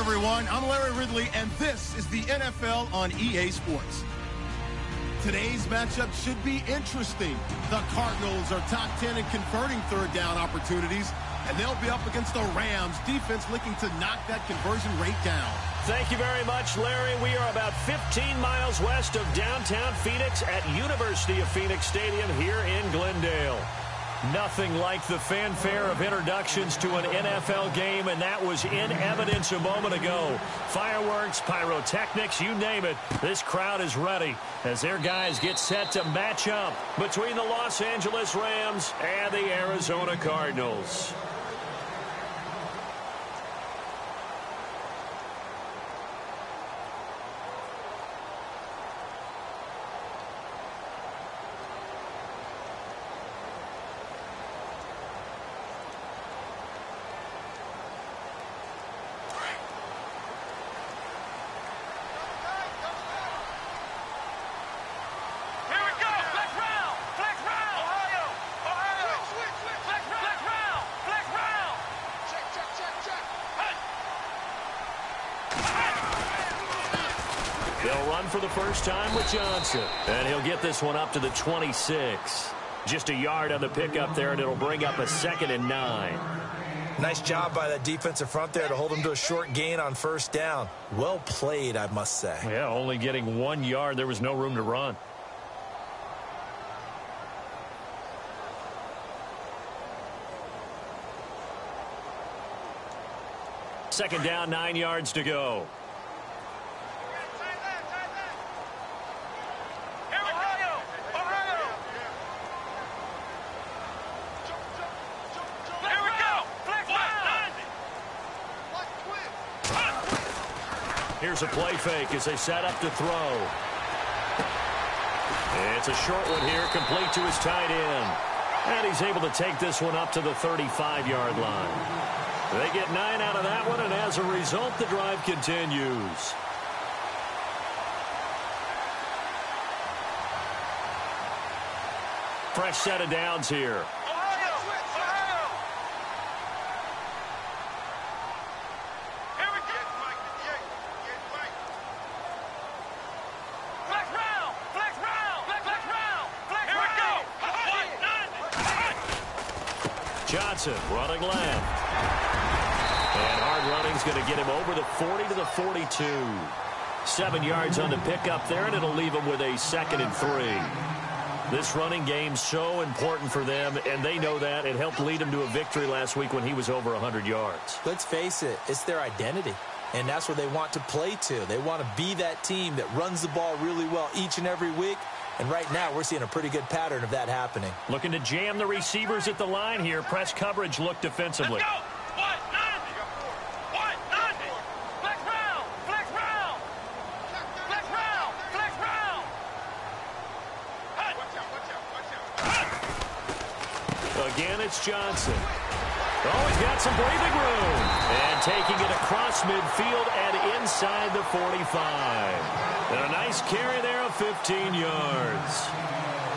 everyone. I'm Larry Ridley, and this is the NFL on EA Sports. Today's matchup should be interesting. The Cardinals are top 10 in converting third down opportunities, and they'll be up against the Rams defense looking to knock that conversion rate down. Thank you very much, Larry. We are about 15 miles west of downtown Phoenix at University of Phoenix Stadium here in Glendale. Nothing like the fanfare of introductions to an NFL game, and that was in evidence a moment ago. Fireworks, pyrotechnics, you name it. This crowd is ready as their guys get set to match up between the Los Angeles Rams and the Arizona Cardinals. They'll run for the first time with Johnson. And he'll get this one up to the 26. Just a yard on the pickup there, and it'll bring up a 2nd and 9. Nice job by that defensive front there to hold him to a short gain on first down. Well played, I must say. Yeah, only getting 1 yard. There was no room to run. Second down, 9 yards to go. Here's a play fake as they set up to throw. It's a short one here, complete to his tight end. And he's able to take this one up to the 35-yard line. They get 9 out of that one, and as a result, the drive continues. Fresh set of downs here. Johnson running left. And hard running's going to get him over the 40 to the 42. 7 yards on the pickup there, and it'll leave him with a 2nd and 3. This running game's so important for them, and they know that. It helped lead them to a victory last week when he was over 100 yards. Let's face it, it's their identity. And that's where they want to play to. They want to be that team that runs the ball really well each and every week. And right now, we're seeing a pretty good pattern of that happening. Looking to jam the receivers at the line here. Press coverage look defensively. Let's go. Again, it's Johnson. Oh, he's got some breathing room. And taking it across midfield and inside the 45. And a nice carry there of 15 yards.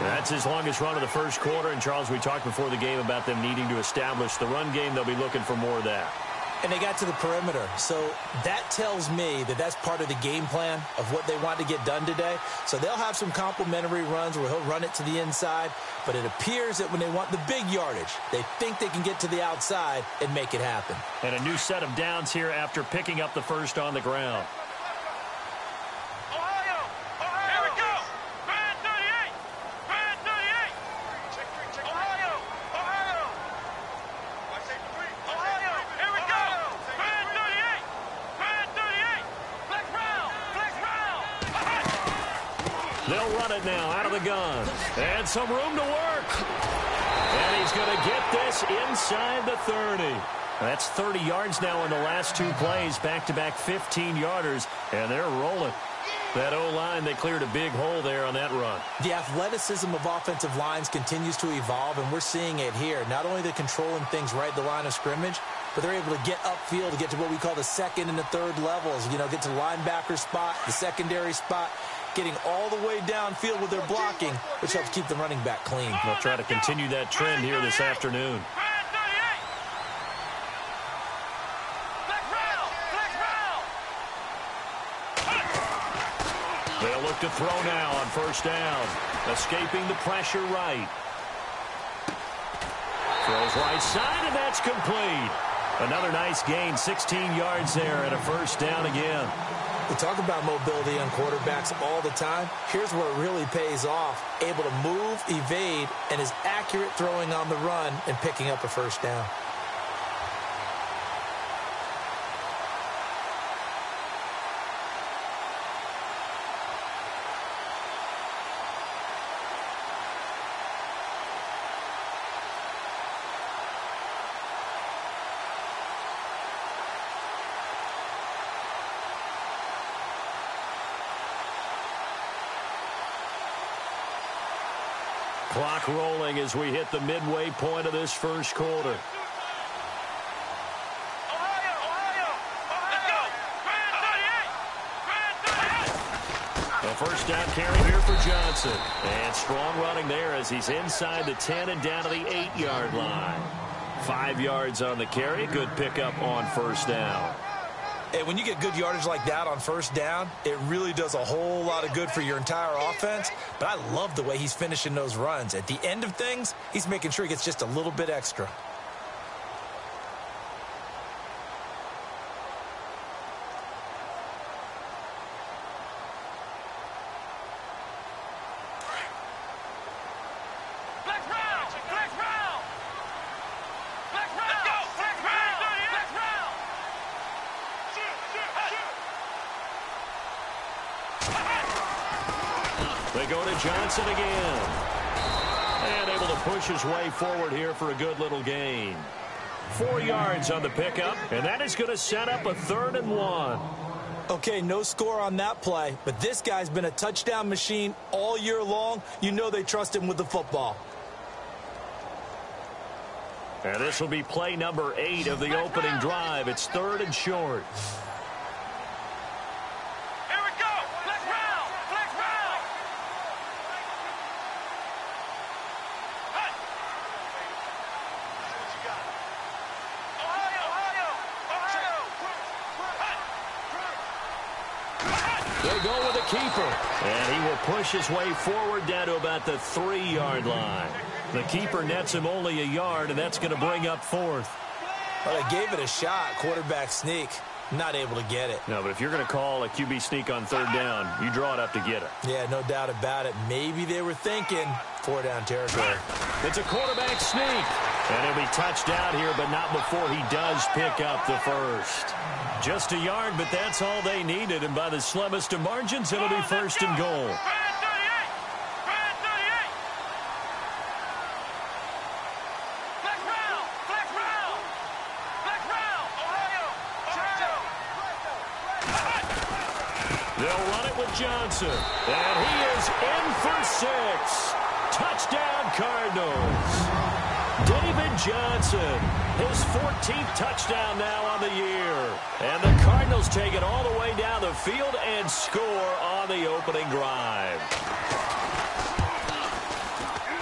That's his longest run of the first quarter. And, Charles, we talked before the game about them needing to establish the run game. They'll be looking for more of that. And they got to the perimeter. So that tells me that that's part of the game plan of what they want to get done today. So they'll have some complimentary runs where he'll run it to the inside. But it appears that when they want the big yardage, they think they can get to the outside and make it happen. And a new set of downs here after picking up the first on the ground. They'll run it now out of the gun. And some room to work. And he's going to get this inside the 30. That's 30 yards now in the last 2 plays. Back-to-back 15-yarders. And they're rolling. That O-line, they cleared a big hole there on that run. The athleticism of offensive lines continues to evolve, and we're seeing it here. Not only they're controlling things right at the line of scrimmage, but they're able to get upfield to get to what we call the second and the third levels. You know, get to the linebacker spot, the secondary spot, getting all the way downfield with their blocking, which helps keep the running back clean. They'll try to continue that trend here this afternoon. look to throw now on first down. Escaping the pressure right. Throws right side, and that's complete. Another nice gain, 16 yards there, and a first down again. We talk about mobility on quarterbacks all the time. Here's where it really pays off. Able to move, evade, and is accurate throwing on the run and picking up a first down. Clock rolling as we hit the midway point of this first quarter. A first down carry here for Johnson. And strong running there as he's inside the 10 and down to the 8-yard line. 5 yards on the carry. Good pickup on first down. Hey, when you get good yardage like that on first down, it really does a whole lot of good for your entire offense. But I love the way he's finishing those runs. At the end of things, he's making sure he gets just a little bit extra. They go to Johnson again. And able to push his way forward here for a good little gain. 4 yards on the pickup, and that is going to set up a 3rd and 1. Okay, no score on that play, but this guy's been a touchdown machine all year long. You know they trust him with the football. And this will be play number 8 of the opening drive. It's 3rd and short. They go with a keeper. And he will push his way forward down to about the 3-yard line. The keeper nets him only a yard, and that's going to bring up 4th. Well, they gave it a shot, quarterback sneak. Not able to get it. No, but if you're going to call a QB sneak on 3rd down, you draw it up to get it. Yeah, no doubt about it. Maybe they were thinking 4-down territory. It's a quarterback sneak. And he'll be touched out here, but not before he does pick up the first. Just a yard, but that's all they needed. And by the slimmest of margins, it'll be 1st and goal. They'll run it with Johnson. And he is in for 6. Touchdown, Cardinals. David Johnson, his 14th touchdown now on the year. And the Cardinals take it all the way down the field and score on the opening drive.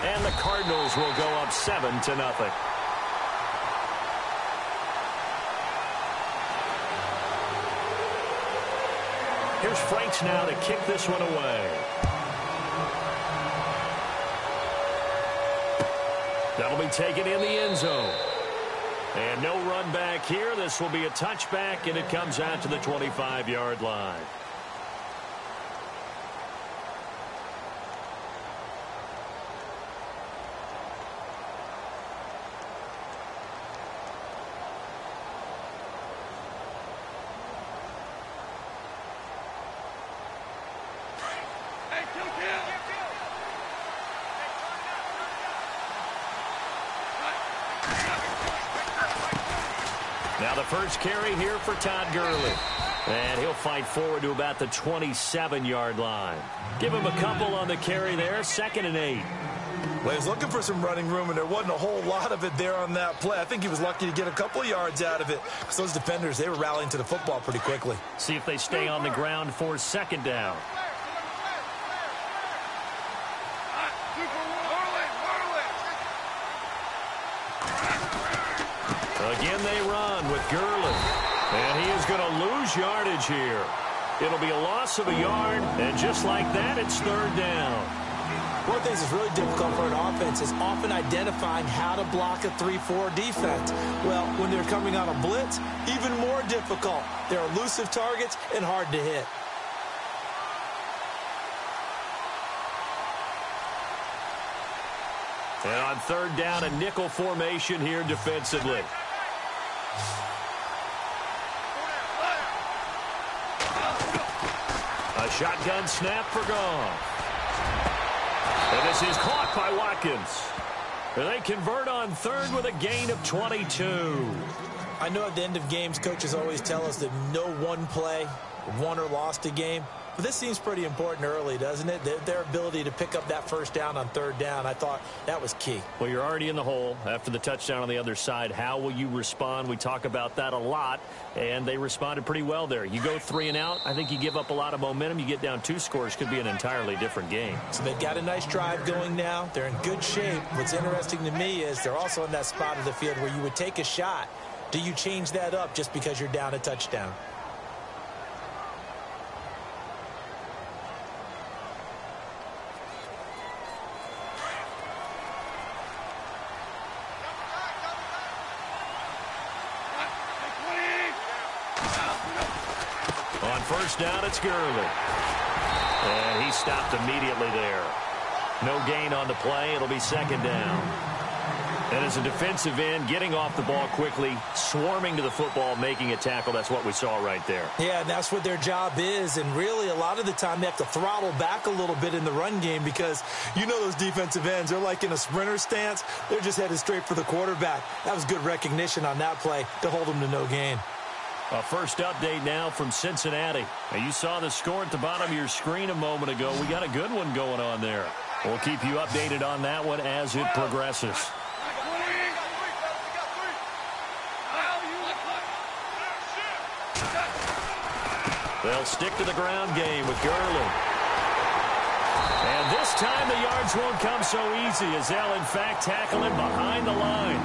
And the Cardinals will go up 7-0. Here's Franks now to kick this one away. That'll be taken in the end zone. And no run back here. This will be a touchback, and it comes out to the 25-yard line. Now the first carry here for Todd Gurley. And he'll fight forward to about the 27-yard line. Give him a couple on the carry there. 2nd and 8. Well, he was looking for some running room, and there wasn't a whole lot of it there on that play. I think he was lucky to get a couple yards out of it. Because those defenders, they were rallying to the football pretty quickly. See if they stay on the ground for 2nd down. Again, they run with Gurley. And he is going to lose yardage here. It'll be a loss of a yard, and just like that, it's third down. One of the things that's really difficult for an offense is often identifying how to block a 3-4 defense. Well, when they're coming on a blitz, even more difficult. They're elusive targets and hard to hit. And on third down, a nickel formation here defensively. A shotgun snap for Goff. And this is caught by Watkins. And they convert on third with a gain of 22. I know at the end of games, coaches always tell us that no one play won or lost a game. But this seems pretty important early, doesn't it? Their ability to pick up that first down on third down, I thought that was key. Well, you're already in the hole after the touchdown on the other side. How will you respond? We talk about that a lot, and they responded pretty well there. You go 3 and out, I think you give up a lot of momentum. You get down 2 scores, could be an entirely different game. So they've got a nice drive going now. They're in good shape. What's interesting to me is they're also in that spot of the field where you would take a shot. Do you change that up just because you're down a touchdown? On first down, it's Gurley. And he stopped immediately there. No gain on the play. It'll be second down. And as a defensive end, getting off the ball quickly, swarming to the football, making a tackle, that's what we saw right there. Yeah, and that's what their job is. And really, a lot of the time, they have to throttle back a little bit in the run game because you know those defensive ends, they're like in a sprinter stance. They're just headed straight for the quarterback. That was good recognition on that play to hold them to no gain. A first update now from Cincinnati. Now, you saw the score at the bottom of your screen a moment ago. We got a good one going on there. We'll keep you updated on that one as it progresses. They'll stick to the ground game with Gurley. And this time the yards won't come so easy as they'll, in fact, tackle him behind the line.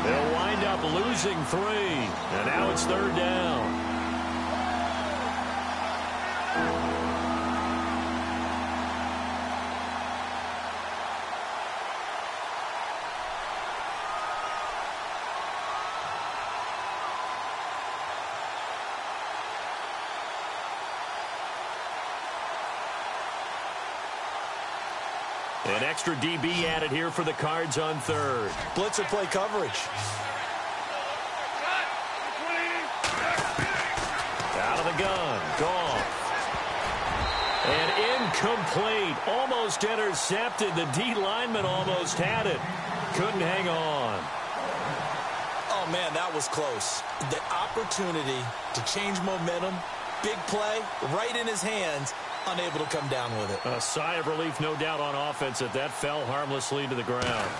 They'll wind up losing 3. And now it's third down. An extra DB added here for the Cards on third. Blitzer play coverage. Out of the gun. Goff. And incomplete. Almost intercepted. The D lineman almost had it. Couldn't hang on. Oh, man, that was close. The opportunity to change momentum, big play, right in his hands, unable to come down with it. A sigh of relief, no doubt, on offense that fell harmlessly to the ground.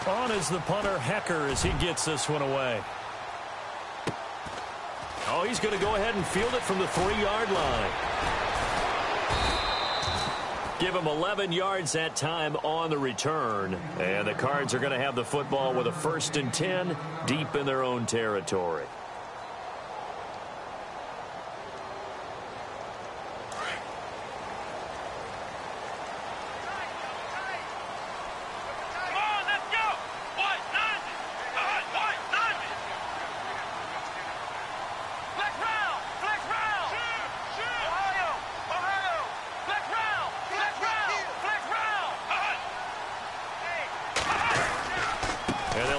On is the punter, Hecker, as he gets this one away. Oh, he's going to go ahead and field it from the 3-yard line. Give him 11 yards that time on the return. And the Cards are going to have the football with a 1st and 10 deep in their own territory.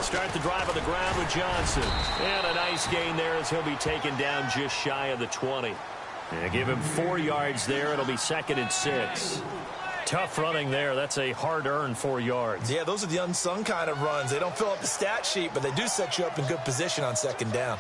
Start the drive on the ground with Johnson. And a nice gain there as he'll be taken down just shy of the 20. And give him 4 yards there. It'll be 2nd and 6. Tough running there. That's a hard-earned 4 yards. Yeah, those are the unsung kind of runs. They don't fill up the stat sheet, but they do set you up in good position on 2nd down.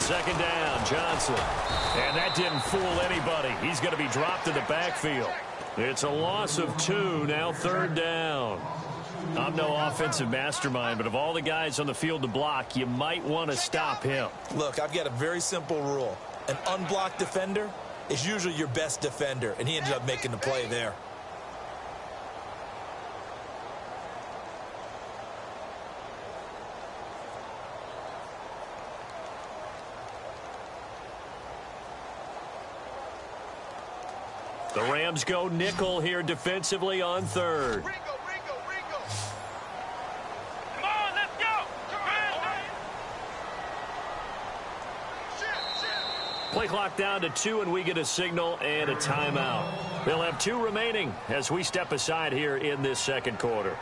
Second down, Johnson. And that didn't fool anybody. He's going to be dropped in the backfield. It's a loss of 2, now 3rd down. I'm no offensive mastermind, but of all the guys on the field to block, you might want to stop him. Look, I've got a very simple rule. An unblocked defender is usually your best defender, and he ended up making the play there. The Rams go nickel here defensively on third. Come on, let's go. Play clock down to 2, and we get a signal and a timeout. They'll have 2 remaining as we step aside here in this second quarter.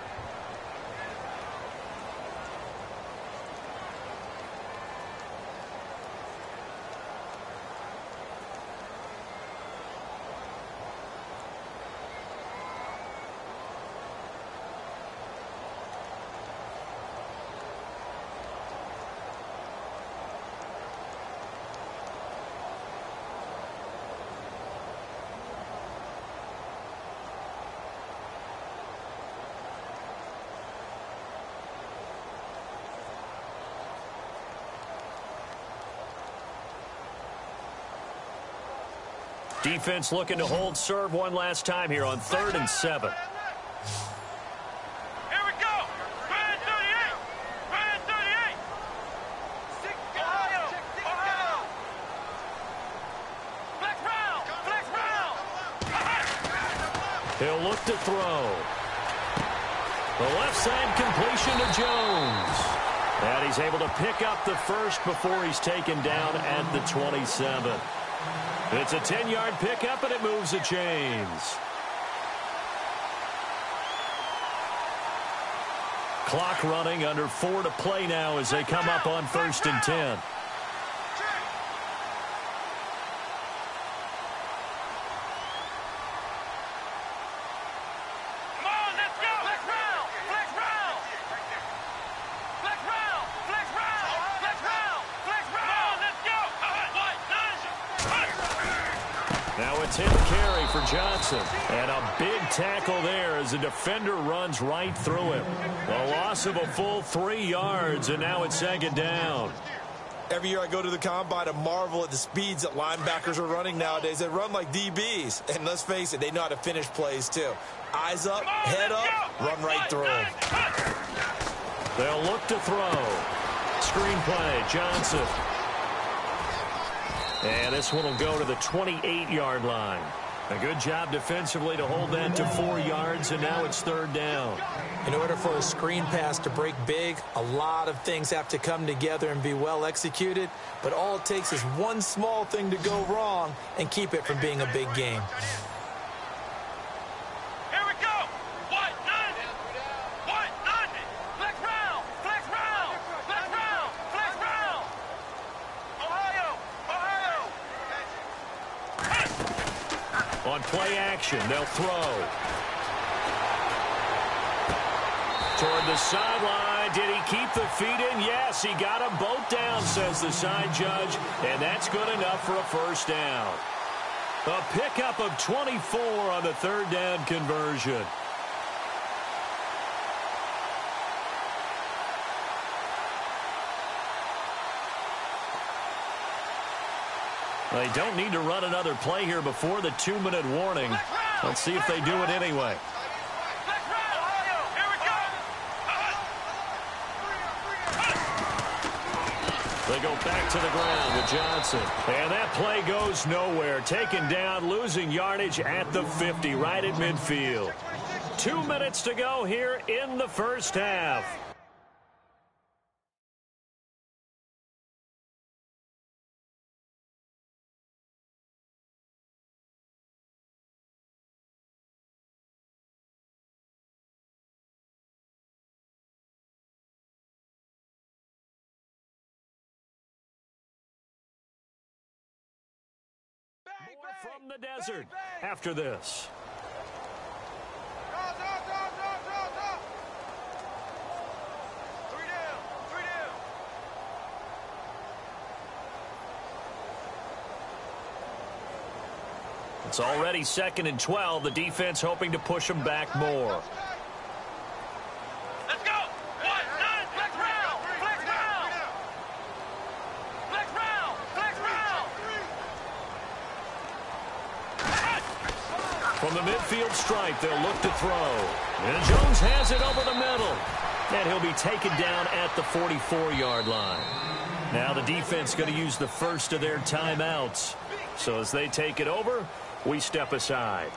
Defense looking to hold serve one last time here on 3rd and 7. Here we go. Brand 38. Brand 38. Ohio. Ohio. Flex round. Flex round. He'll look to throw. The left side completion to Jones. And he's able to pick up the first before he's taken down at the 27. It's a 10-yard pickup, and it moves the chains. Clock running, under 4 to play now as they come up on 1st and 10. Now it's him carry for Johnson. And a big tackle there as the defender runs right through him. A loss of a full 3 yards, and now it's 2nd down. Every year I go to the combine and marvel at the speeds that linebackers are running nowadays. They run like DBs. And let's face it, they know how to finish plays too. Eyes up, head up, run right through them. They'll look to throw. Screen play, Johnson. And this one will go to the 28-yard line. A good job defensively to hold that to 4 yards, and now it's 3rd down. In order for a screen pass to break big, a lot of things have to come together and be well executed, but all it takes is one small thing to go wrong and keep it from being a big game. Here we go. White 90. White 90. Flex round. Flex round. Flex round. Flex round. Ohio. Ohio. On play action, they'll throw. Toward the sideline. Did he keep the feet in? Yes, he got them both down, says the side judge, and that's good enough for a 1st down. A pickup of 24 on the 3rd down conversion. They don't need to run another play here before the 2-minute warning. Let's see if they do it anyway. They go back to the ground with Johnson. And that play goes nowhere. Taken down, losing yardage at the 50, right at midfield. 2 minutes to go here in the 1st half. More from the desert after this. Draw. 3 down. 3 down. It's already 2nd and 12. The defense hoping to push them back more. From the midfield stripe, they'll look to throw. And Jones has it over the middle. And he'll be taken down at the 44-yard line. Now the defense going to use the first of their timeouts. So as they take it over, we step aside.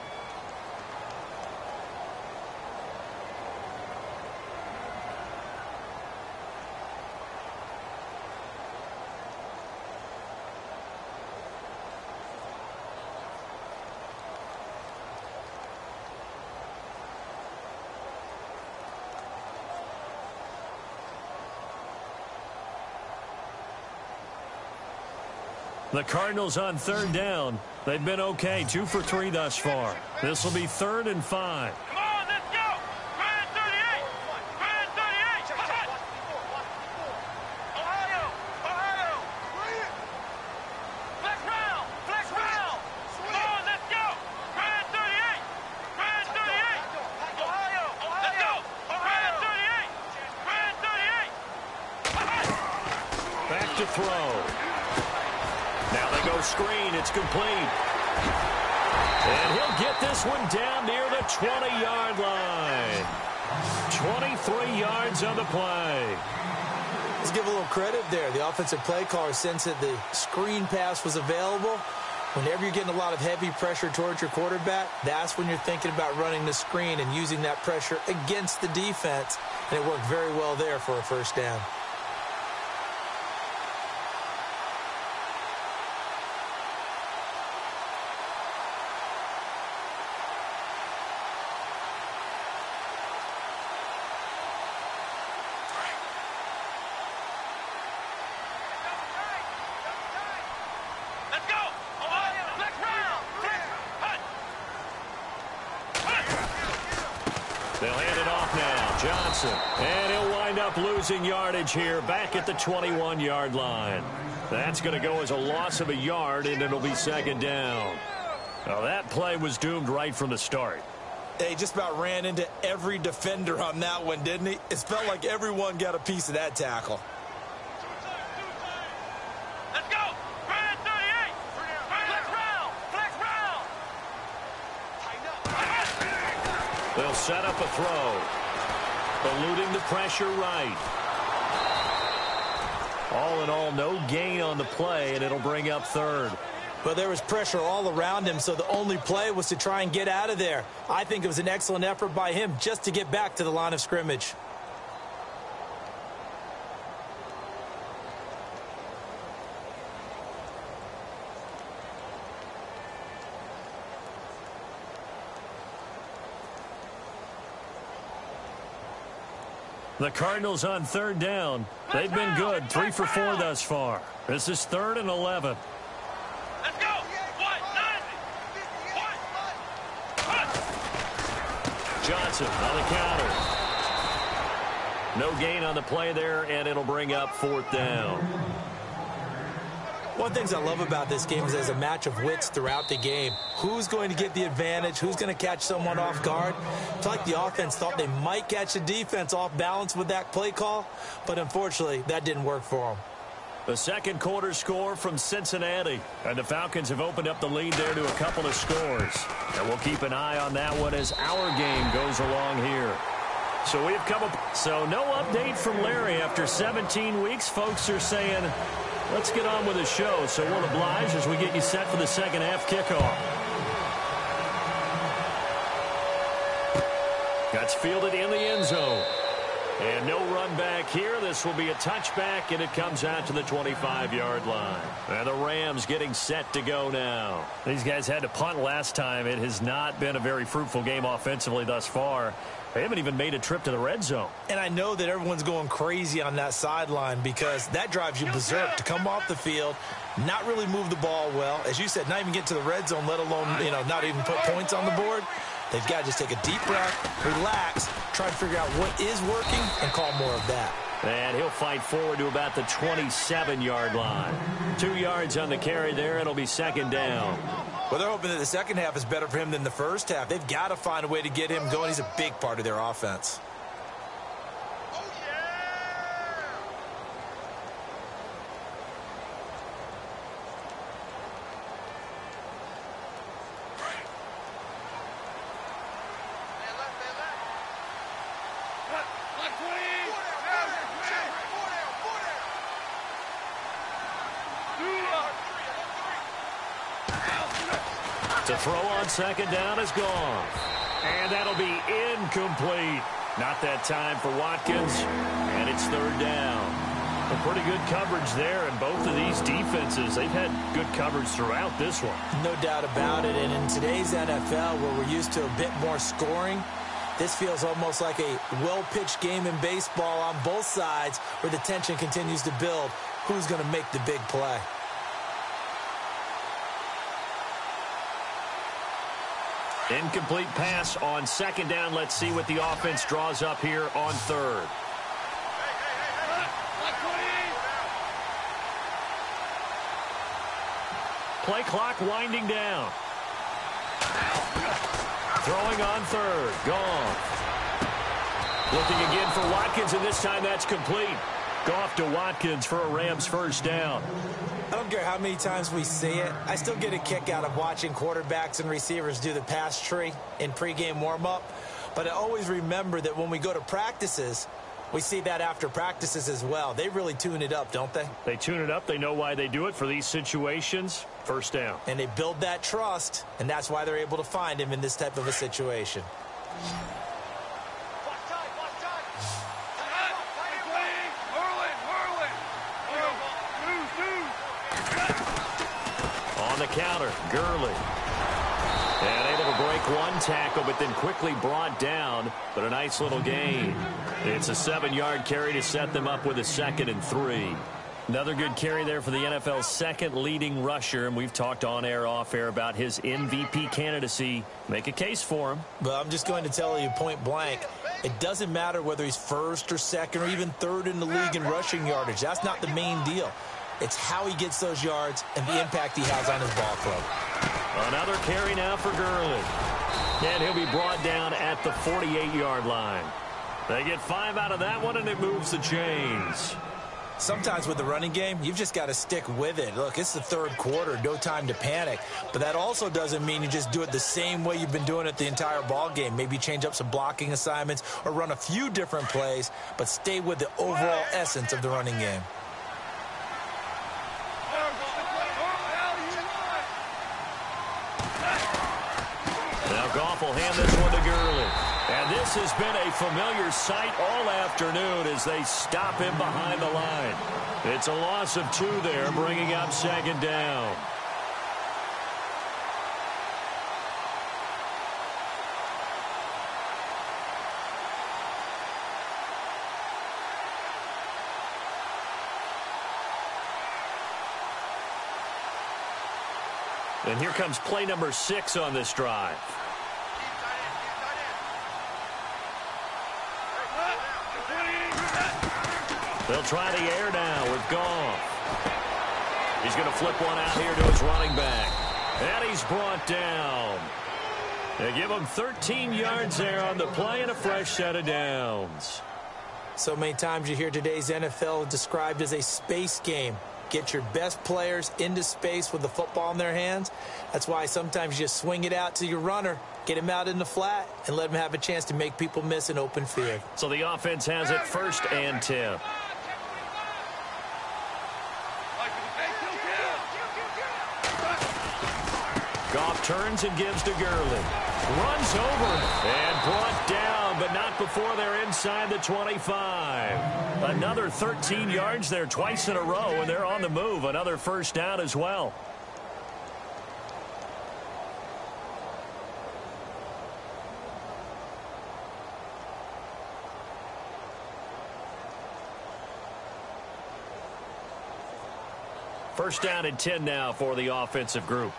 The Cardinals on third down. They've been okay, 2 for 3 thus far. This will be 3rd and 5. Come on, let's go! Grand 38! Grand 38! Ohio! Ohio! Flex round! Flex round! Come on, let's go! Grand 38! Grand 38! Ohio! Let's go! Grand 38! Grand 38! Back to throw. Now they go screen. It's complete. And he'll get this one down near the 20-yard line. 23 yards on the play. Let's give a little credit there. The offensive play caller sensed that the screen pass was available. Whenever you're getting a lot of heavy pressure towards your quarterback, that's when you're thinking about running the screen and using that pressure against the defense. And it worked very well there for a first down. Let's go! Ohio! Flex round! Flex! Hut! They'll hand it off now. Johnson. And he'll wind up losing yardage here back at the 21-yard line. That's going to go as a loss of a yard, and it'll be 2nd down. Now that play was doomed right from the start. He just about ran into every defender on that one, didn't he? It felt like everyone got a piece of that tackle. Let's go! Grand 38! Flex round! Flex round! They'll set up a throw. Eluding the pressure right. All in all, no gain on the play, and it'll bring up 3rd. But there was pressure all around him, so the only play was to try and get out of there. I think it was an excellent effort by him just to get back to the line of scrimmage. The Cardinals on 3rd down. They've been good, 3 for 4 thus far. This is 3rd and 11. Let's go! What? 90! What? Johnson on the counter. No gain on the play there, and it'll bring up 4th down. One of the things I love about this game is there's a match of wits throughout the game. Who's going to get the advantage? Who's going to catch someone off guard? It's like the offense thought they might catch the defense off balance with that play call, but unfortunately, that didn't work for them. The second quarter score from Cincinnati, and the Falcons have opened up the lead there to a couple of scores. And we'll keep an eye on that one as our game goes along here. So we've come up. So no update from Larry after 17 weeks. Folks are saying, let's get on with the show. So we'll oblige as we get you set for the second half kickoff. That's fielded in the end zone. And no run back here. This will be a touchback, and it comes out to the 25-yard line. And the Rams getting set to go now. These guys had to punt last time. It has not been a very fruitful game offensively thus far. They haven't even made a trip to the red zone. And I know that everyone's going crazy on that sideline because that drives you berserk to come off the field, not really move the ball well. As you said, not even get to the red zone, let alone, not even put points on the board. They've got to just take a deep breath, relax, try to figure out what is working, and call more of that. And he'll fight forward to about the 27-yard line. 2 yards on the carry there. It'll be 2nd down. Well, they're hoping that the second half is better for him than the first half. They've got to find a way to get him going. He's a big part of their offense. To throw on second down is gone. And that'll be incomplete. Not that time for Watkins. And it's third down. A pretty good coverage there, and both of these defenses, they've had good coverage throughout this one. No doubt about it. And in today's NFL, where we're used to a bit more scoring, this feels almost like a well-pitched game in baseball on both sides where the tension continues to build. Who's going to make the big play? Incomplete pass on second down. Let's see what the offense draws up here on third. Play clock winding down. Throwing on third. Gone. Looking again for Watkins, and this time that's complete. Goff to Watkins for a Rams first down. I don't care how many times we see it. I still get a kick out of watching quarterbacks and receivers do the pass tree in pregame warm-up. But I always remember that when we go to practices, we see that after practices as well. They really tune it up, don't they? They tune it up. They know why they do it for these situations. First down. And they build that trust, and that's why they're able to find him in this type of a situation. On the counter, Gurley. And able to break one tackle, but then quickly brought down. But a nice little gain. It's a 7-yard carry to set them up with a 2nd and 3. Another good carry there for the NFL's second leading rusher, and we've talked on air, off air about his MVP candidacy. Make a case for him. Well, I'm just going to tell you point blank, it doesn't matter whether he's first or second or even third in the league in rushing yardage. That's not the main deal. It's how he gets those yards and the impact he has on his ball club. Another carry now for Gurley. And he'll be brought down at the 48-yard line. They get 5 out of that one, and it moves the chains. Sometimes with the running game, you've just got to stick with it. Look, it's the third quarter, no time to panic. But that also doesn't mean you just do it the same way you've been doing it the entire ball game. Maybe change up some blocking assignments or run a few different plays, but stay with the overall essence of the running game. Now Goff will hand this one to Gurley. And this has been a familiar sight all afternoon as they stop him behind the line. It's a loss of 2 there, bringing up second down. And here comes play number 6 on this drive. They'll try the air now with Goff. He's going to flip one out here to his running back. And he's brought down. They give him 13 yards there on the play and a fresh set of downs. So many times you hear today's NFL described as a space game. Get your best players into space with the football in their hands. That's why sometimes you just swing it out to your runner, get him out in the flat, and let him have a chance to make people miss an open field. So the offense has it 1st and 10. Goff turns and gives to Gurley. Runs over and brought down, but not before they're inside the 25. Another 13 yards there twice in a row, and they're on the move. Another first down as well. First down and 10 now for the offensive group.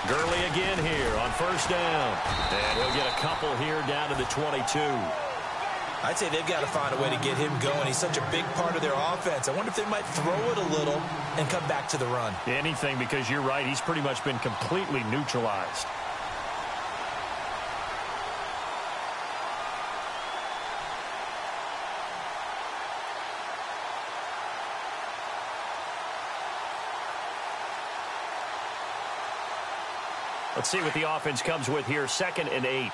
Gurley again here on first down. And he'll get a couple here down to the 22. I'd say they've got to find a way to get him going. He's such a big part of their offense. I wonder if they might throw it a little and come back to the run. Anything, because you're right. He's pretty much been completely neutralized. Let's see what the offense comes with here. 2nd and 8.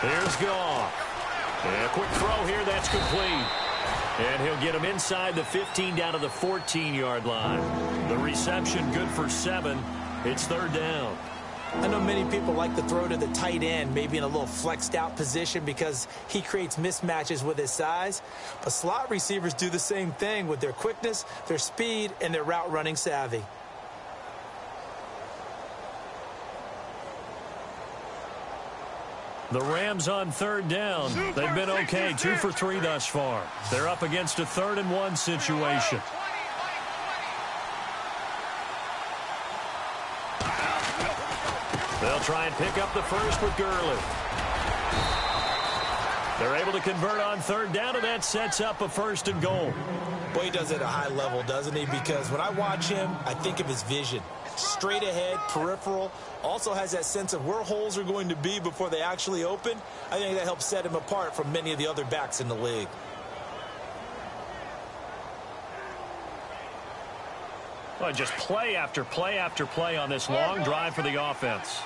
Here's Goff. And a quick throw here. That's complete. And he'll get him inside the 15 down to the 14-yard line. The reception good for 7. It's 3rd down. I know many people like to throw to the tight end, maybe in a little flexed out position because he creates mismatches with his size. But slot receivers do the same thing with their quickness, their speed, and their route running savvy. The Rams on 3rd down. They've been okay, 2 for 3 thus far. They're up against a 3rd and 1 situation. They'll try and pick up the first with Gurley. They're able to convert on 3rd down, and that sets up a 1st and goal. Boy, he does it at a high level, doesn't he? Because when I watch him, I think of his vision. Straight ahead, peripheral, also has that sense of where holes are going to be before they actually open. I think that helps set him apart from many of the other backs in the league. Well, just play after play after play on this long drive for the offense.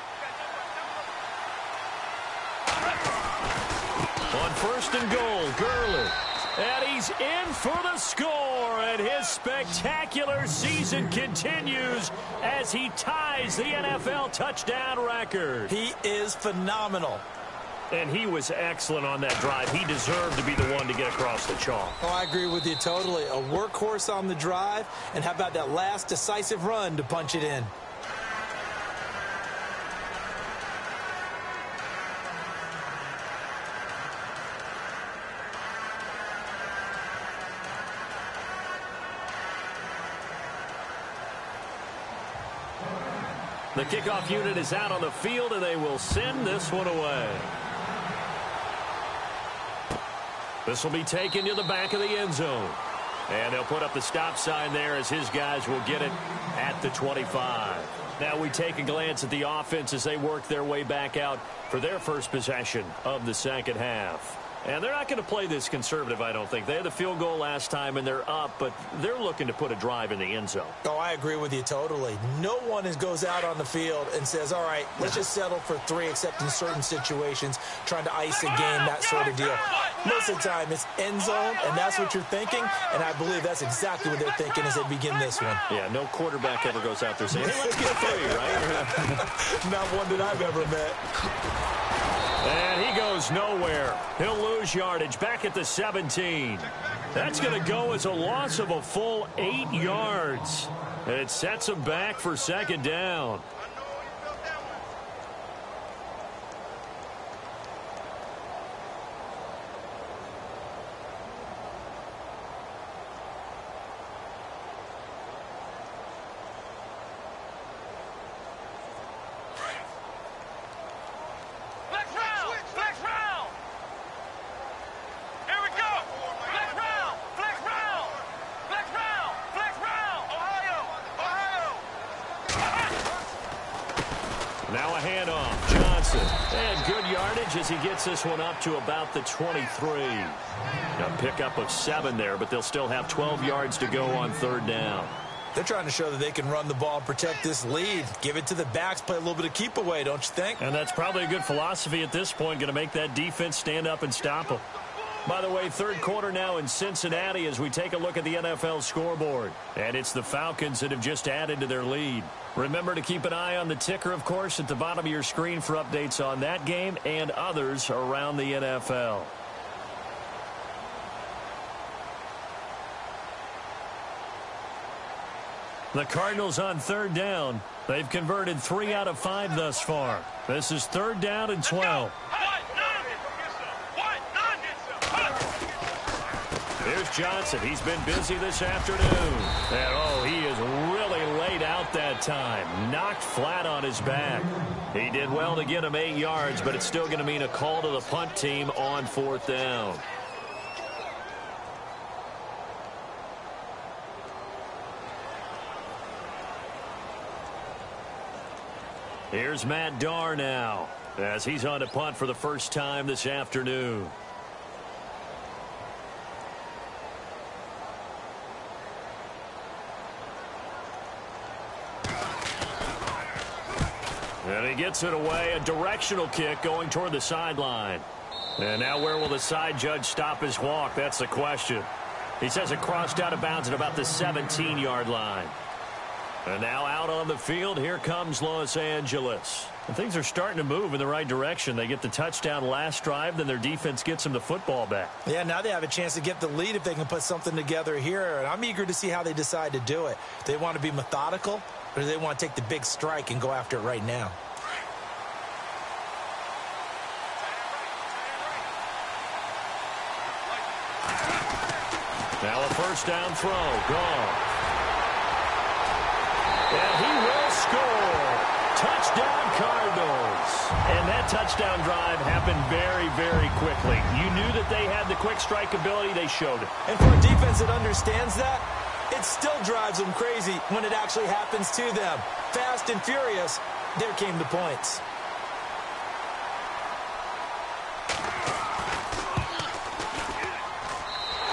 On 1st and goal, Gurley. And he's in for the score, and his spectacular season continues as he ties the NFL touchdown record. He is phenomenal. And he was excellent on that drive. He deserved to be the one to get across the chalk. Oh, I agree with you totally. A workhorse on the drive, and how about that last decisive run to punch it in? The kickoff unit is out on the field, and they will send this one away. This will be taken to the back of the end zone. And they'll put up the stop sign there as his guys will get it at the 25. Now we take a glance at the offense as they work their way back out for their first possession of the second half. And they're not going to play this conservative, I don't think. They had the field goal last time, and they're up, but they're looking to put a drive in the end zone. Oh, I agree with you totally. No one goes out on the field and says, all right, let's just settle for 3, except in certain situations, trying to ice a game, that sort of deal. Most of the time, it's end zone, and that's what you're thinking, and I believe that's exactly what they're thinking as they begin this one. Yeah, no quarterback ever goes out there saying, hey, let's get 3, right? Not one that I've ever met. And he goes nowhere. He'll lose yardage back at the 17. That's going to go as a loss of a full 8 yards. It sets him back for 2nd down. Now a handoff. Johnson. And good yardage as he gets this one up to about the 23. A pickup of 7 there, but they'll still have 12 yards to go on 3rd down. They're trying to show that they can run the ball and protect this lead. Give it to the backs, play a little bit of keep away, don't you think? And that's probably a good philosophy at this point, going to make that defense stand up and stop them. By the way, 3rd quarter now in Cincinnati as we take a look at the NFL scoreboard. And it's the Falcons that have just added to their lead. Remember to keep an eye on the ticker, of course, at the bottom of your screen for updates on that game and others around the NFL. The Cardinals on 3rd down. They've converted 3 out of 5 thus far. This is 3rd down and 12. Here's Johnson. He's been busy this afternoon. And, oh, he is really laid out that time. Knocked flat on his back. He did well to get him 8 yards, but it's still going to mean a call to the punt team on 4th down. Here's Matt Darr now as he's on to punt for the first time this afternoon. And he gets it away, a directional kick going toward the sideline. And now where will the side judge stop his walk? That's the question. He says it crossed out of bounds at about the 17-yard line. And now out on the field, here comes Los Angeles. And things are starting to move in the right direction. They get the touchdown last drive, then their defense gets them the football back. Yeah, now they have a chance to get the lead if they can put something together here. And I'm eager to see how they decide to do it. Do they want to be methodical, or do they want to take the big strike and go after it right now? Now a first down throw, gone. And he will score. Touchdown, Cardinals. And that touchdown drive happened very, very quickly. You knew that they had the quick strike ability. They showed it. And for a defense that understands that, it still drives them crazy when it actually happens to them. Fast and furious, there came the points.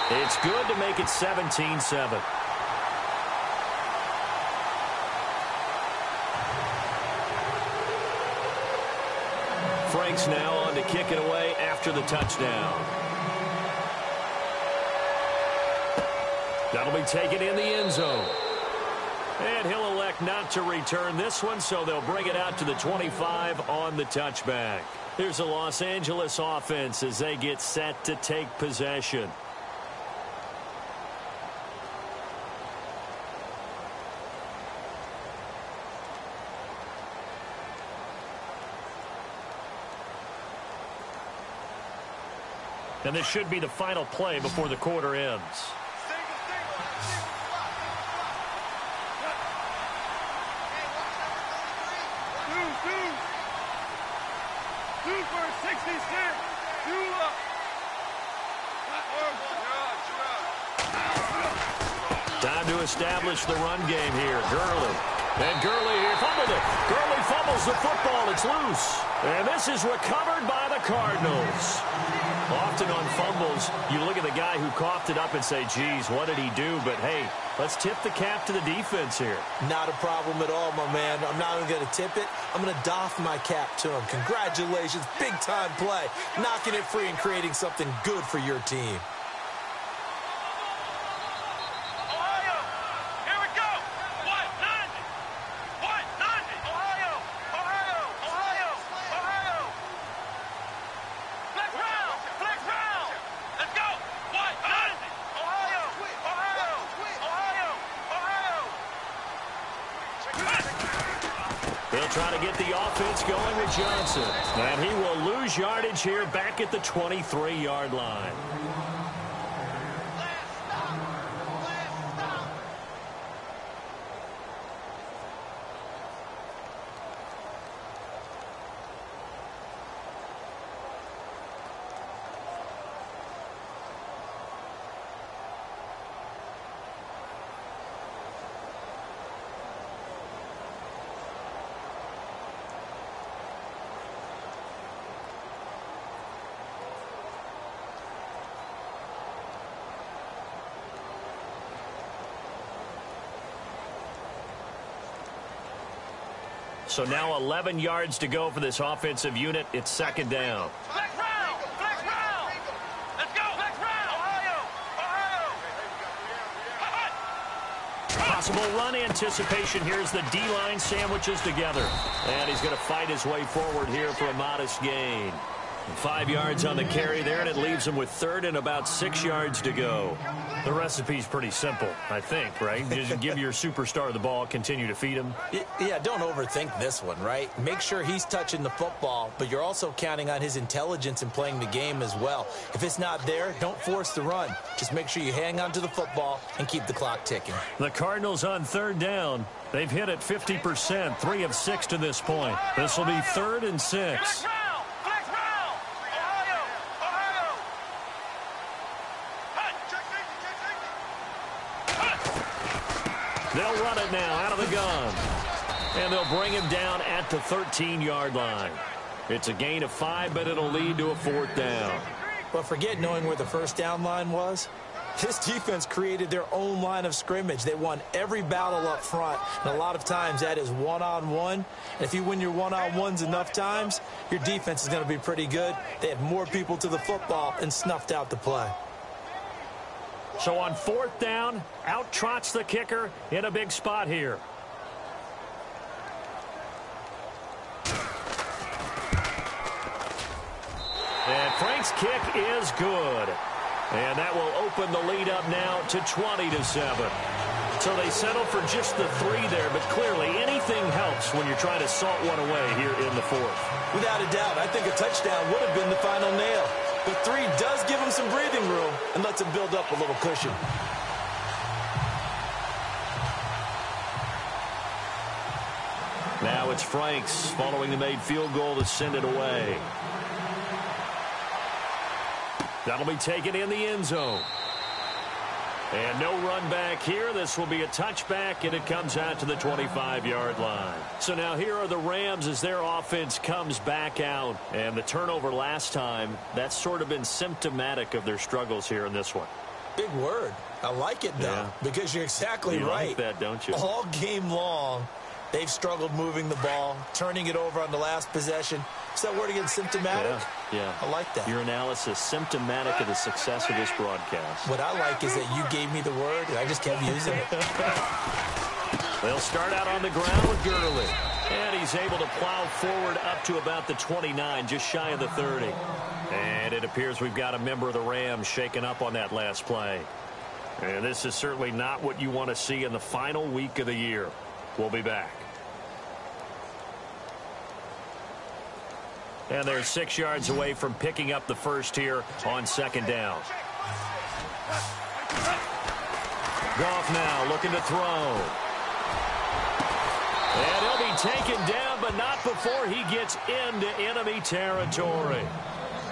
It's good to make it 17-7. Franks now on to kick it away after the touchdown. That'll be taken in the end zone. And he'll elect not to return this one, so they'll bring it out to the 25 on the touchback. Here's the Los Angeles offense as they get set to take possession. And this should be the final play before the quarter ends. Time to establish the run game here. Gurley. And Gurley here fumbled it. Gurley fumbles the football. It's loose. And this is recovered by the Cardinals. Often on fumbles, you look at the guy who coughed it up and say, geez, what did he do? But, hey, let's tip the cap to the defense here. Not a problem at all, my man. I'm not even going to tip it. I'm going to doff my cap to him. Congratulations. Big-time play. Knocking it free and creating something good for your team. They'll try to get the offense going with Johnson. And he will lose yardage here back at the 23-yard line. So now 11 yards to go for this offensive unit. It's second down. Flex round! Flex round! Let's go! Flex round! Ohio! Possible run anticipation. Here's the D-line sandwiches together. And he's going to fight his way forward here for a modest gain. 5 yards on the carry there, and it leaves him with third and about 6 yards to go. The recipe's pretty simple, I think, right? Just give your superstar the ball, continue to feed him. Yeah, don't overthink this one, right? Make sure he's touching the football, but you're also counting on his intelligence in playing the game as well. If it's not there, don't force the run. Just make sure you hang on to the football and keep the clock ticking. The Cardinals on third down. They've hit it 50%, 3 of 6 to this point. This will be 3rd and 6. They'll run it now out of the gun. And they'll bring him down at the 13-yard line. It's a gain of 5, but it'll lead to a 4th down. But forget knowing where the first down line was. This defense created their own line of scrimmage. They won every battle up front, and a lot of times that is one-on-one. And if you win your one-on-ones enough times, your defense is going to be pretty good. They had more people to the football and snuffed out the play. So on 4th down, out trots the kicker in a big spot here. And Frank's kick is good. And that will open the lead up now to 20-7. So they settle for just the 3 there, but clearly anything helps when you're trying to salt one away here in the 4th. Without a doubt, I think a touchdown would have been the final nail. The 3 does give them some breathing room and lets them build up a little cushion. Now it's Franks following the made field goal to send it away. That'll be taken in the end zone. And no run back here. This will be a touchback, and it comes out to the 25-yard line. So now here are the Rams as their offense comes back out. And the turnover last time, that's sort of been symptomatic of their struggles here in this one. Big word. I like it, though, because you're exactly right. You like that, don't you? All game long, they've struggled moving the ball, turning it over on the last possession. Is that word again, symptomatic? Yeah. I like that. Your analysis, symptomatic of the success of this broadcast. What I like is that you gave me the word, and I just kept using it. They'll start out on the ground with Gurley. And he's able to plow forward up to about the 29, just shy of the 30. And it appears we've got a member of the Rams shaken up on that last play. And this is certainly not what you want to see in the final week of the year. We'll be back. And they're 6 yards away from picking up the first here on 2nd down. Goff now looking to throw. And he'll be taken down, but not before he gets into enemy territory.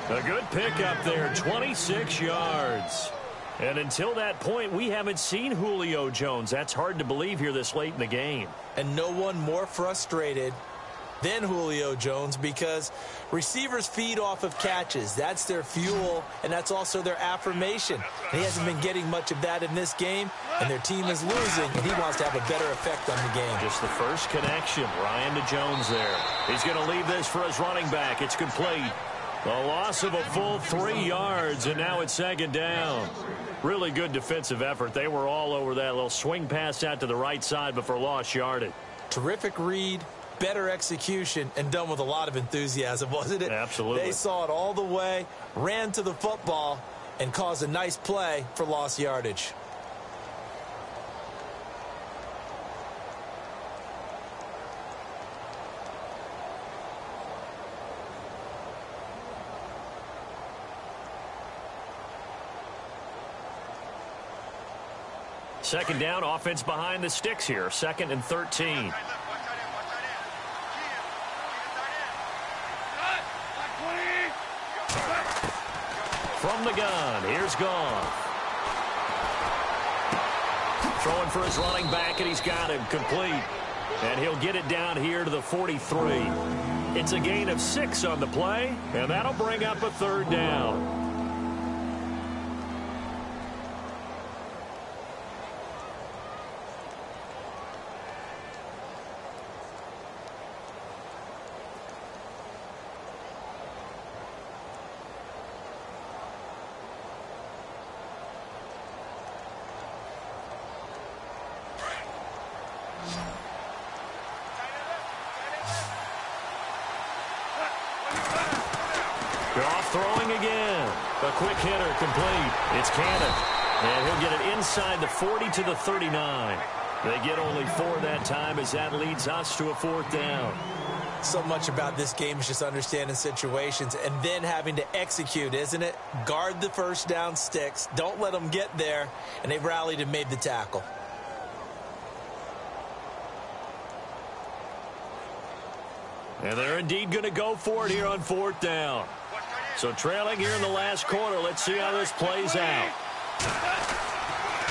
A good pickup there, 26 yards. And until that point, we haven't seen Julio Jones. That's hard to believe here this late in the game. And no one more frustrated than Julio Jones, because receivers feed off of catches. That's their fuel, and that's also their affirmation. And he hasn't been getting much of that in this game, and their team is losing, and he wants to have a better effect on the game. Just the first connection, Ryan to Jones there. He's going to leave this for his running back. It's complete. The loss of a full 3 yards, and now it's 2nd down. Really good defensive effort. They were all over that little swing pass out to the right side before lost yardage. Terrific read, better execution, and done with a lot of enthusiasm, wasn't it? Absolutely. They saw it all the way, ran to the football, and caused a nice play for lost yardage. Second down, offense behind the sticks here. 2nd and 13. From the gun, here's Goff. Throwing for his running back, and he's got him complete. And he'll get it down here to the 43. It's a gain of 6 on the play, and that'll bring up a 3rd down. Goff throwing again. A quick hitter complete. It's Cannon. And he'll get it inside the 40 to the 39. They get only 4 that time as that leads us to a 4th down. So much about this game is just understanding situations and then having to execute, isn't it? Guard the first down sticks. Don't let them get there. And they've rallied and made the tackle. And they're indeed going to go for it here on 4th down. So trailing here in the last quarter. Let's see how this plays out.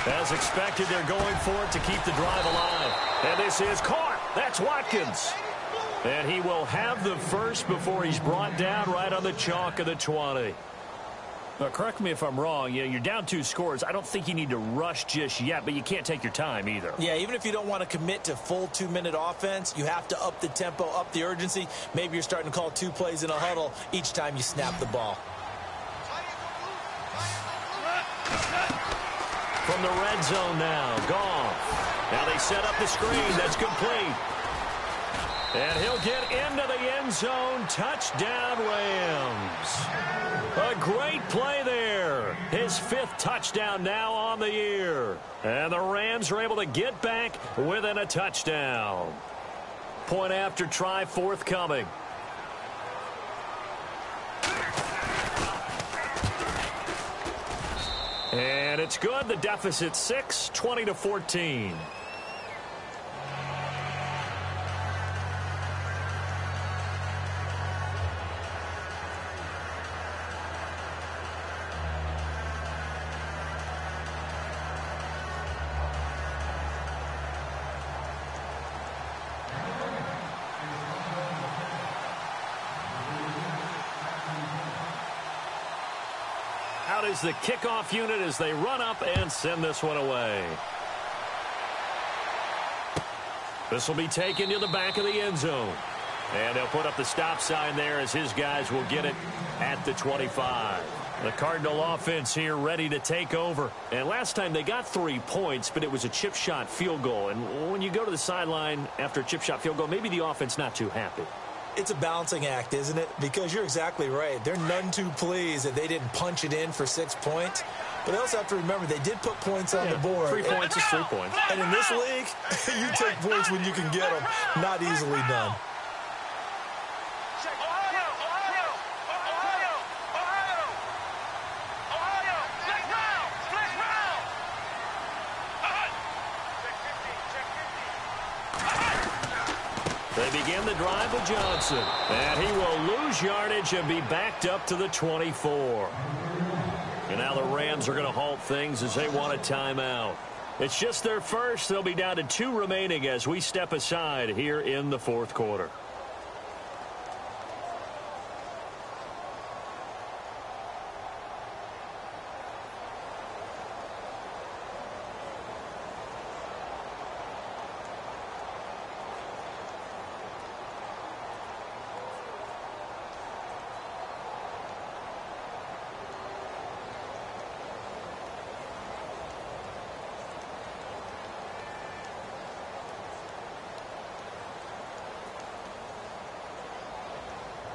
As expected, they're going for it to keep the drive alive. And this is caught. That's Watkins. And he will have the first before he's brought down right on the chalk of the 20. Correct me if I'm wrong. Yeah, you're down 2 scores. I don't think you need to rush just yet, but you can't take your time either. Yeah, even if you don't want to commit to full 2-minute offense, you have to up the tempo, up the urgency. Maybe you're starting to call 2 plays in a huddle each time you snap the ball. From the red zone now, Goff. Now they set up the screen. That's complete. And he'll get into the end zone. Touchdown, Rams. A great play there. His 5th touchdown now on the year. And the Rams are able to get back within a touchdown. Point after try forthcoming. And it's good. The deficit 6, 20-14. Out is the kickoff unit as they run up and send this one away. This will be taken to the back of the end zone. And they'll put up the stop sign there as his guys will get it at the 25. The Cardinal offense here ready to take over. And last time they got 3 points, but it was a chip shot field goal. And when you go to the sideline after a chip shot field goal, maybe the offense not too happy. It's a balancing act, isn't it? Because you're exactly right. They're none too pleased that they didn't punch it in for 6 points. But they also have to remember they did put points on the board. 3 points is 3 points. And in this league, you take points when you can get them. Not easily done. They begin the drive with Johnson. And he will lose yardage and be backed up to the 24. And now the Rams are going to halt things as they want a timeout. It's just their first. They'll be down to 2 remaining as we step aside here in the 4th quarter.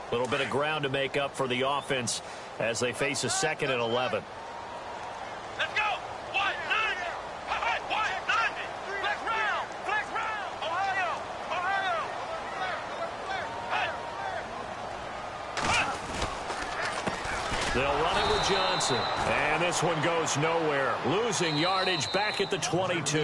A little bit of ground to make up for the offense as they face a 2nd and 11. Let's go! White, nine! White, nine! Flex round! Flex round! Ohio! Ohio! They'll run it with Johnson. And this one goes nowhere. Losing yardage back at the 22.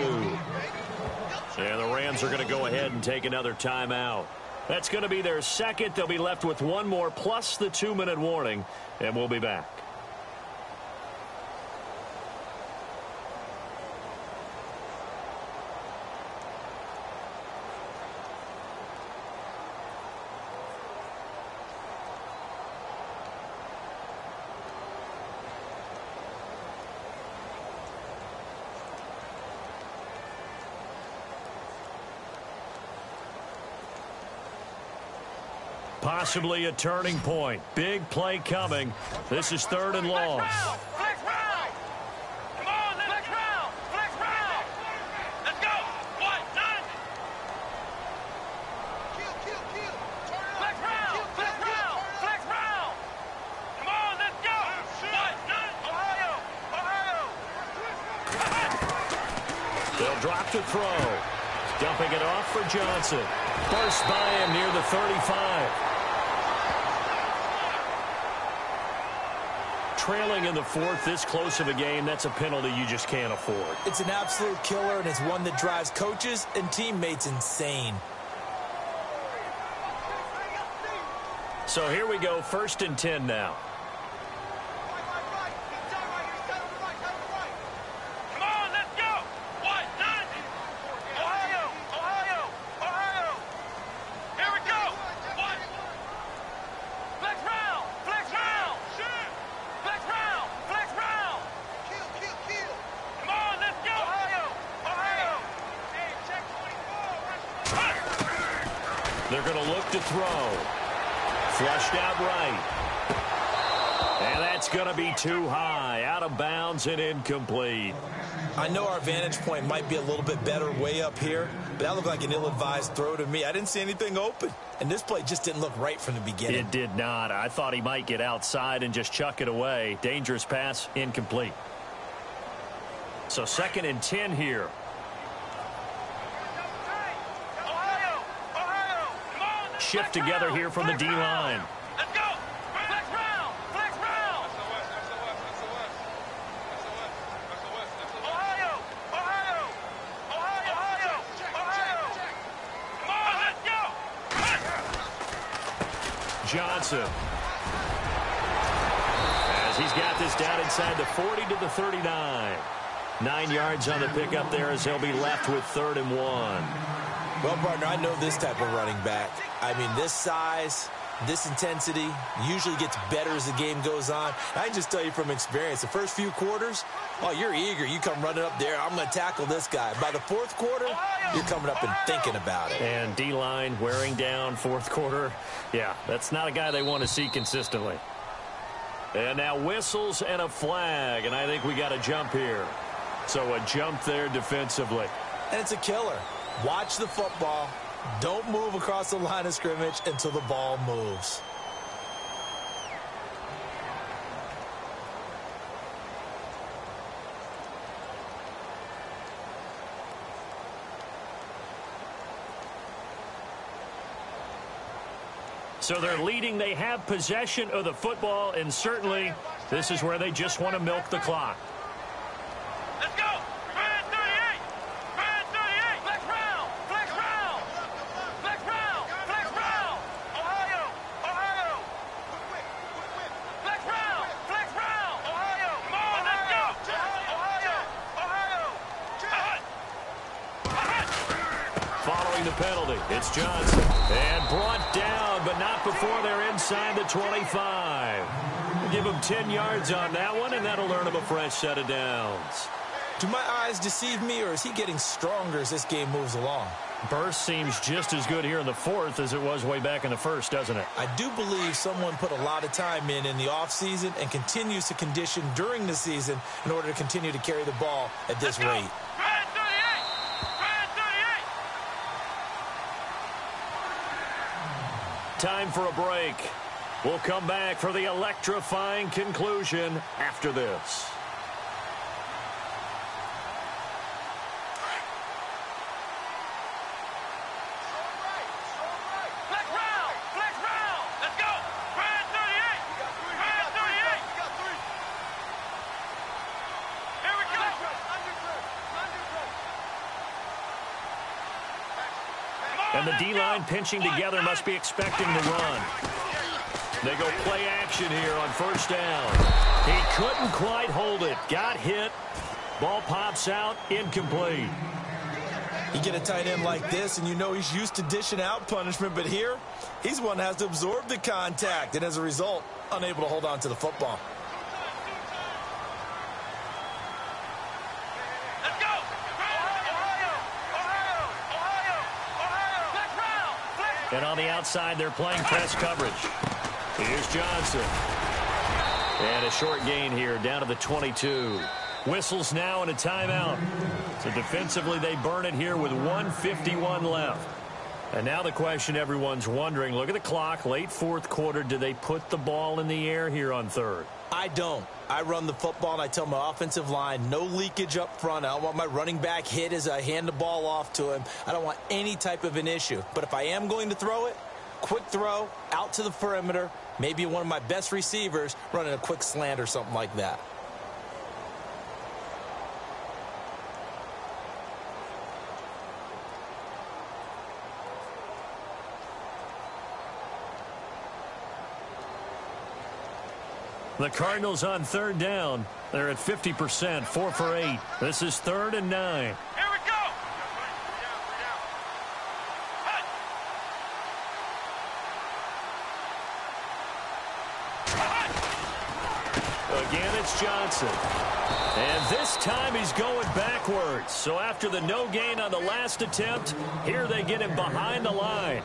And the Rams are going to go ahead and take another timeout. That's going to be their 2nd. They'll be left with 1 more plus the 2-minute warning. And we'll be back. Possibly a turning point. Big play coming. This is 3rd and long. Flex round! Come on, flex round! Flex round! Let's go! White, nine! Flex round! Flex round! Flex round! Come on, let's go! White, nine! Ohio! They'll drop to throw. Dumping it off for Johnson. First by him near the 35. Trailing in the 4th, this close of a game, that's a penalty you just can't afford. It's an absolute killer, and it's one that drives coaches and teammates insane. So here we go, 1st and 10 now. Come on, let's go! White, nine! Ohio! Ohio! Ohio! Here we go! White! Flex round! Flex round! Flex round! They're going to look to throw. Flushed out right. And that's going to be too high. Out of bounds and incomplete. I know our vantage point might be a little bit better way up here, but that looked like an ill-advised throw to me. I didn't see anything open, and this play just didn't look right from the beginning. It did not. I thought he might get outside and just chuck it away. Dangerous pass, incomplete. So 2nd and 10 here. Shift together here from the D-line. Let's go. Flex round. Flex round. Ohio. Ohio. Ohio. Ohio. Ohio. Come on, let's go. Johnson. As he's got this down inside the 40 to the 39. 9 yards on the pickup there as they'll be left with 3rd and 1. Well, partner, I know this type of running back. I mean, this size, this intensity usually gets better as the game goes on. I can just tell you from experience, the first few quarters, oh, you're eager. You come running up there, I'm going to tackle this guy. By the 4th quarter, you're coming up and thinking about it. And D-line wearing down 4th quarter. Yeah, that's not a guy they want to see consistently. And now whistles and a flag, and I think we got a jump here. So a jump there defensively. And it's a killer. Watch the football. Don't move across the line of scrimmage until the ball moves. So they're leading. They have possession of the football, and certainly this is where they just want to milk the clock. Let's go. Red 38. Red 38. Flex round. Flex round. Flex round. Flex round. Ohio. Ohio. Flex round. Flex round. Ohio. Come on, let's go. Ohio. Ohio. Following the penalty, it's Johnson. And brought down, but not before they're inside the 25. Give him 10 yards on that one, and that'll earn him a fresh set of downs. Do my eyes deceive me, or is he getting stronger as this game moves along? Burst seems just as good here in the 4th as it was way back in the 1st, doesn't it? I do believe someone put a lot of time in the offseason and continues to condition during the season in order to continue to carry the ball at this rate. Red 38. Red 38. Time for a break. We'll come back for the electrifying conclusion after this. Flex round. Flex round. Let's go. Red 38. Red 38. Here we go. And the D-line pinching together must be expecting the run. They go play action here on 1st down. He couldn't quite hold it. Got hit. Ball pops out. Incomplete. You get a tight end like this, and you know he's used to dishing out punishment, but here, he's one that has to absorb the contact, and as a result, unable to hold on to the football. Let's go. Ohio. Ohio. Ohio. Ohio. Flex round. Flex. And on the outside, they're playing press coverage. Here's Johnson. And a short gain here down to the 22. Whistles now and a timeout. So defensively, they burn it here with 1:51 left. And now the question everyone's wondering, look at the clock, late 4th quarter, do they put the ball in the air here on 3rd? I don't. I run the football, and I tell my offensive line, no leakage up front. I don't want my running back hit as I hand the ball off to him. I don't want any type of an issue. But if I am going to throw it, quick throw, out to the perimeter, maybe one of my best receivers running a quick slant or something like that. The Cardinals on 3rd down. They're at 50%, 4 for 8. This is 3rd and 9. Here we go. Again, it's Johnson. And this time he's going backwards. So after the no gain on the last attempt, here they get him behind the line.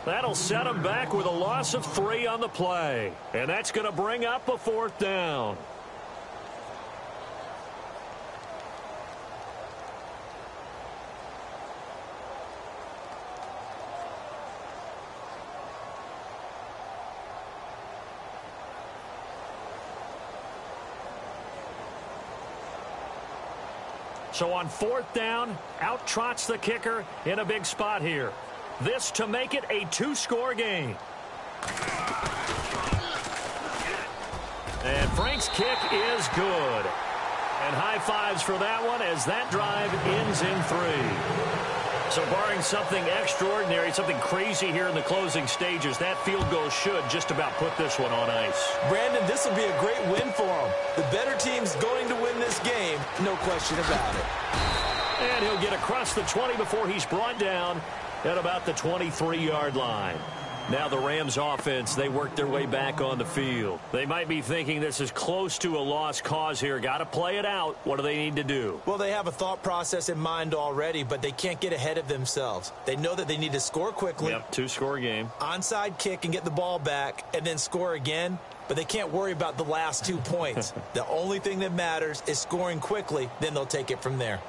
That'll set them back with a loss of 3 on the play. And that's going to bring up a 4th down. So on 4th down, out trots the kicker in a big spot here. This to make it a 2-score game. And Frank's kick is good. And high fives for that one as that drive ends in 3. So barring something extraordinary, something crazy here in the closing stages, that field goal should just about put this one on ice. Brandon, this will be a great win for him. The better team's going to win this game, no question about it. And he'll get across the 20 before he's brought down at about the 23-yard line. Now the Rams offense, they work their way back on the field. They might be thinking this is close to a lost cause here. Got to play it out. What do they need to do? Well, they have a thought process in mind already, but they can't get ahead of themselves. They know that they need to score quickly. Yep, 2-score game. Onside kick and get the ball back and then score again. But they can't worry about the last 2 points. The only thing that matters is scoring quickly. Then they'll take it from there.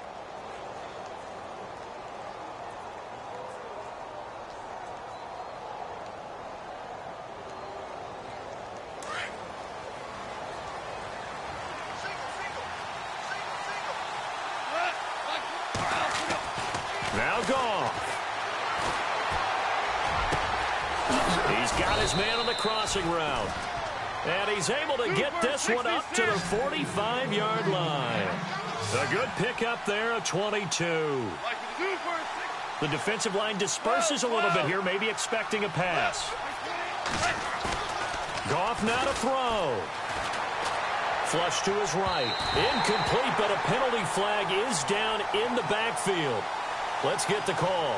Now Goff. He's got his man on the crossing route. And he's able to get this one up to the 45-yard line. A good pickup there, a 22. The defensive line disperses a little bit here, maybe expecting a pass. Goff now to throw. Flush to his right. Incomplete, but a penalty flag is down in the backfield. Let's get the call.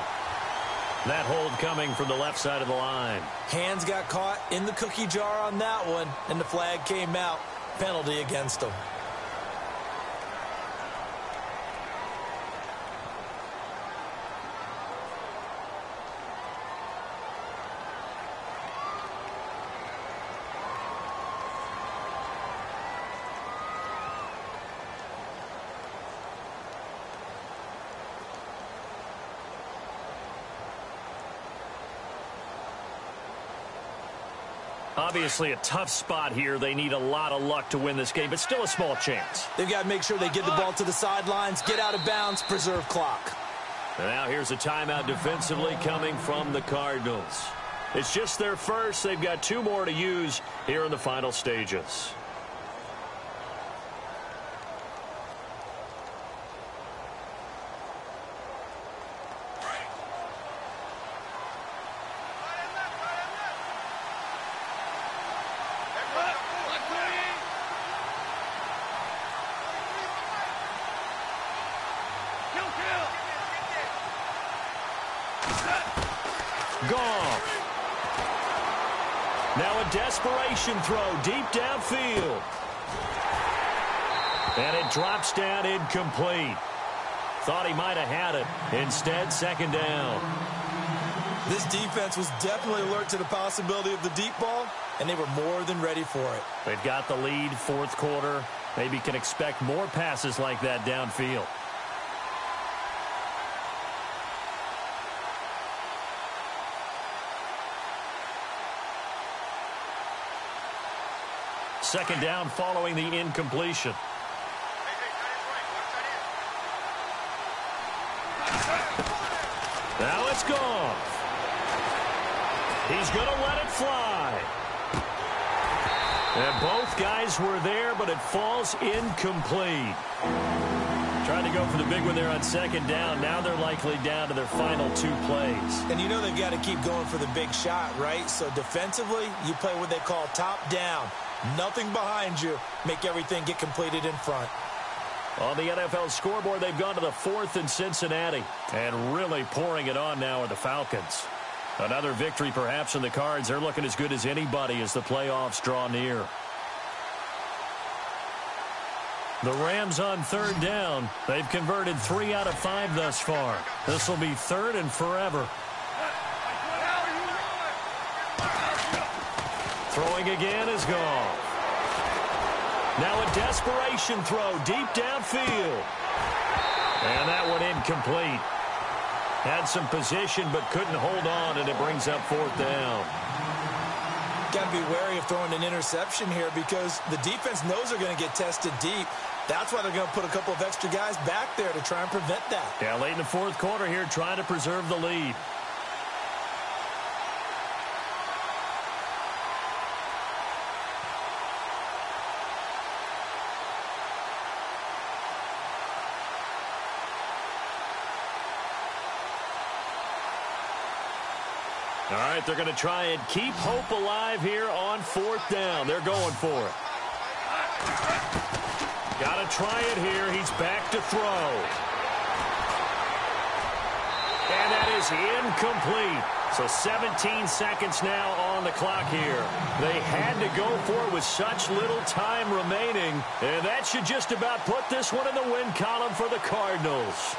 That hold coming from the left side of the line. Hands got caught in the cookie jar on that one, and the flag came out. Penalty against him. Obviously a tough spot here. They need a lot of luck to win this game, but still a small chance. They've got to make sure they get the ball to the sidelines, get out of bounds, preserve clock. And now here's a timeout defensively coming from the Cardinals. It's just their first. They've got 2 more to use here in the final stages. Goff. Now a desperation throw deep downfield. And it drops down incomplete. Thought he might have had it. Instead, 2nd down. This defense was definitely alert to the possibility of the deep ball, and they were more than ready for it. They've got the lead, 4th quarter. Maybe can expect more passes like that downfield. Second down following the incompletion. Now it's Goff. He's going to let it fly. And both guys were there, but it falls incomplete. Trying to go for the big one there on 2nd down. Now they're likely down to their final 2 plays. And you know they've got to keep going for the big shot, right? So defensively, you play what they call top down. Nothing behind you. Make everything get completed in front. On the NFL scoreboard, they've gone to the 4th in Cincinnati. And really pouring it on now are the Falcons. Another victory perhaps in the cards. They're looking as good as anybody as the playoffs draw near. The Rams on 3rd down. They've converted 3 out of 5 thus far. This will be 3rd and forever. Throwing again is gone. Now a desperation throw deep downfield. And that one incomplete. Had some position but couldn't hold on, and it brings up 4th down. Got to be wary of throwing an interception here because the defense knows they're going to get tested deep. That's why they're going to put a couple of extra guys back there to try and prevent that. Yeah, late in the 4th quarter here, trying to preserve the lead. All right, they're going to try and keep hope alive here on 4th down. They're going for it. Got to try it here. He's back to throw. And that is incomplete. So 17 seconds now on the clock here. They had to go for it with such little time remaining. And that should just about put this one in the win column for the Cardinals.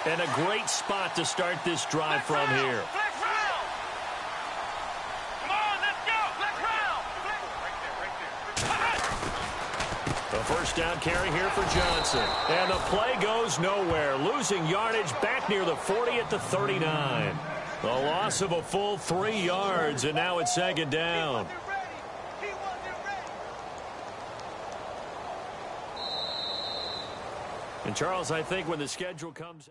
And a great spot to start this drive from here. Flex round. Come on, let's go. Flex round. Right there. The first down carry here for Johnson. And the play goes nowhere. Losing yardage back near the 40 at the 39. The loss of a full 3 yards, and now it's 2nd down. And Charles, I think when the schedule comes...